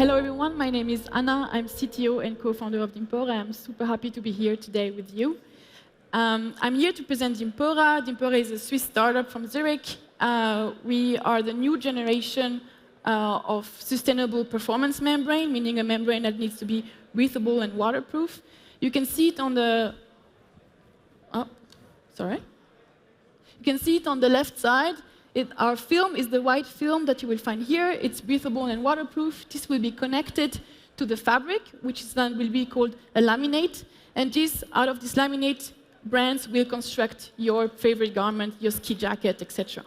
Hello everyone, my name is Anna. I'm CTO and co-founder of Dimpora. I'm super happy to be here today with you. I'm here to present Dimpora. Dimpora is a Swiss startup from Zurich. We are the new generation of sustainable performance membrane, meaning a membrane that needs to be breathable and waterproof. You can see it on the... Oh, sorry. You can see it on the left side. Our film is the white film that you will find here. It's breathable and waterproof. This will be connected to the fabric, which then will be called a laminate. And out of this laminate, brands will construct your favorite garment, your ski jacket, etc.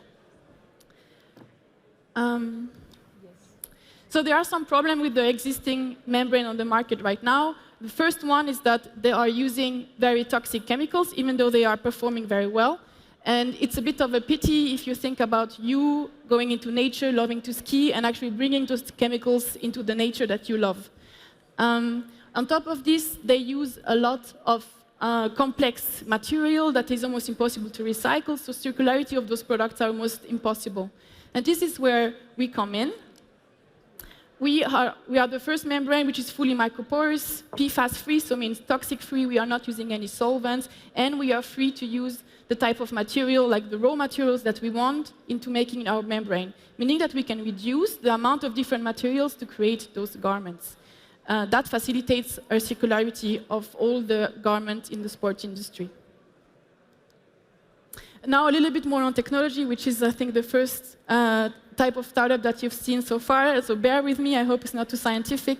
So there are some problems with the existing membrane on the market right now. The first one is that they are using very toxic chemicals, even though they are performing very well. And it's a bit of a pity if you think about you going into nature, loving to ski, and actually bringing those chemicals into the nature that you love. On top of this, they use a lot of complex material that is almost impossible to recycle, so circularity of those products are almost impossible. And this is where we come in. We are the first membrane which is fully microporous, PFAS-free, so means toxic-free. We are not using any solvents, and we are free to use the type of material, like the raw materials that we want, into making our membrane, meaning that we can reduce the amount of different materials to create those garments. That facilitates our circularity of all the garments in the sports industry. Now a little bit more on technology, which is, I think, the first type of startup that you've seen so far, so bear with me, I hope it's not too scientific.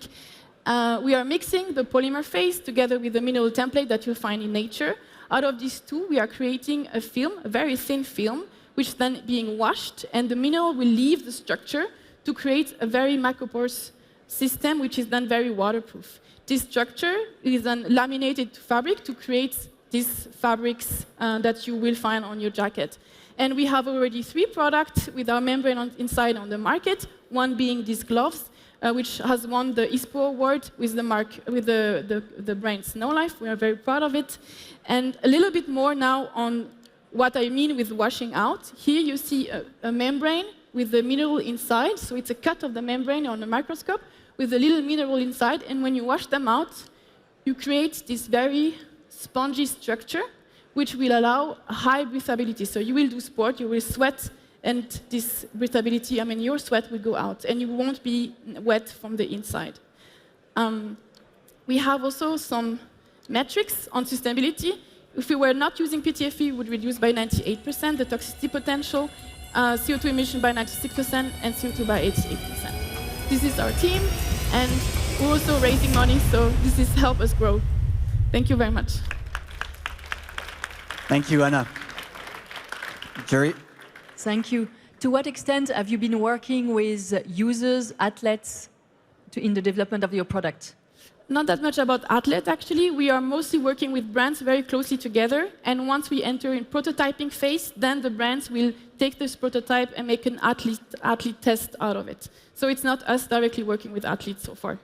We are mixing the polymer phase together with the mineral template that you'll find in nature. Out of these two, we are creating a film, a very thin film, which is then being washed, and the mineral will leave the structure to create a very microporous system, which is then very waterproof. This structure is then laminated to fabric to create these fabrics that you will find on your jacket. And we have already 3 products with our membrane inside on the market, one being these gloves, which has won the ISPO award with the brand Snow Life. We are very proud of it. And a little bit more now on what I mean with washing out. Here you see a membrane with the mineral inside. So it's a cut of the membrane on a microscope with a little mineral inside. And when you wash them out, you create this very spongy structure, which will allow high breathability. So you will do sport, you will sweat, and this breathability, I mean, your sweat will go out, and you won't be wet from the inside. We have also some metrics on sustainability. If we were not using PTFE, we would reduce by 98% the toxicity potential, CO2 emission by 96%, and CO2 by 88%. This is our team, and we're also raising money, so this is help us grow. Thank you very much. Thank you, Anna. Jerry? Thank you. To what extent have you been working with users, athletes, in the development of your product? Not that much about athletes, actually. We are mostly working with brands very closely together. And once we enter in prototyping phase, then the brands will take this prototype and make an athlete test out of it. So it's not us directly working with athletes so far.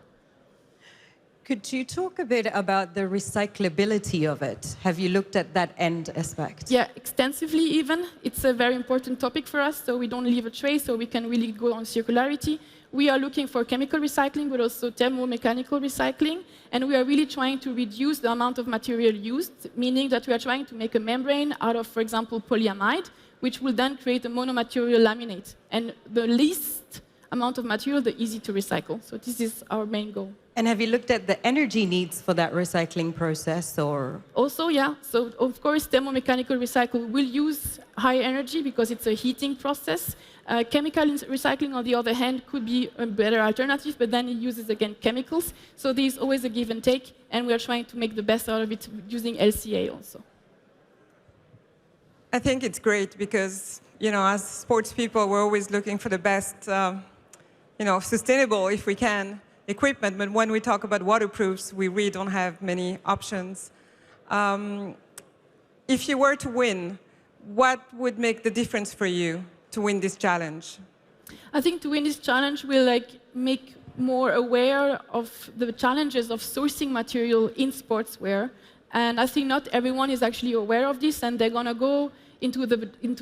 Could you talk a bit about the recyclability of it? Have you looked at that end aspect? Yeah, extensively even. It's a very important topic for us, so we don't leave a trace, so we can really go on circularity. We are looking for chemical recycling, but also thermomechanical recycling, and we are really trying to reduce the amount of material used, meaning that we are trying to make a membrane out of, for example, polyamide, which will then create a monomaterial laminate. And the least amount of material, the easy to recycle. So this is our main goal. And have you looked at the energy needs for that recycling process, or? Also, yeah. So, of course, thermomechanical recycle will use high energy because it's a heating process. Chemical recycling, on the other hand, could be a better alternative, but then it uses, again, chemicals. So there's always a give and take, and we are trying to make the best out of it using LCA also. I think it's great because, as sports people, we're always looking for the best, sustainable, if we can, equipment, but when we talk about waterproofs, we really don't have many options. If you were to win, what would make the difference for you to win this challenge? I think to win this challenge, we'll make more aware of the challenges of sourcing material in sportswear. And I think not everyone is actually aware of this, and they're going to go into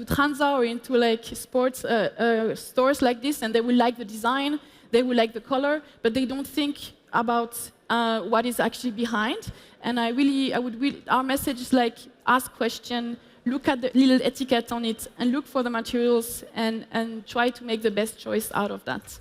Transa or into sports stores like this, and they will like the design. They will like the color, but they don't think about what is actually behind. And our message is like, ask question, look at the little etiquette on it, and look for the materials, and try to make the best choice out of that.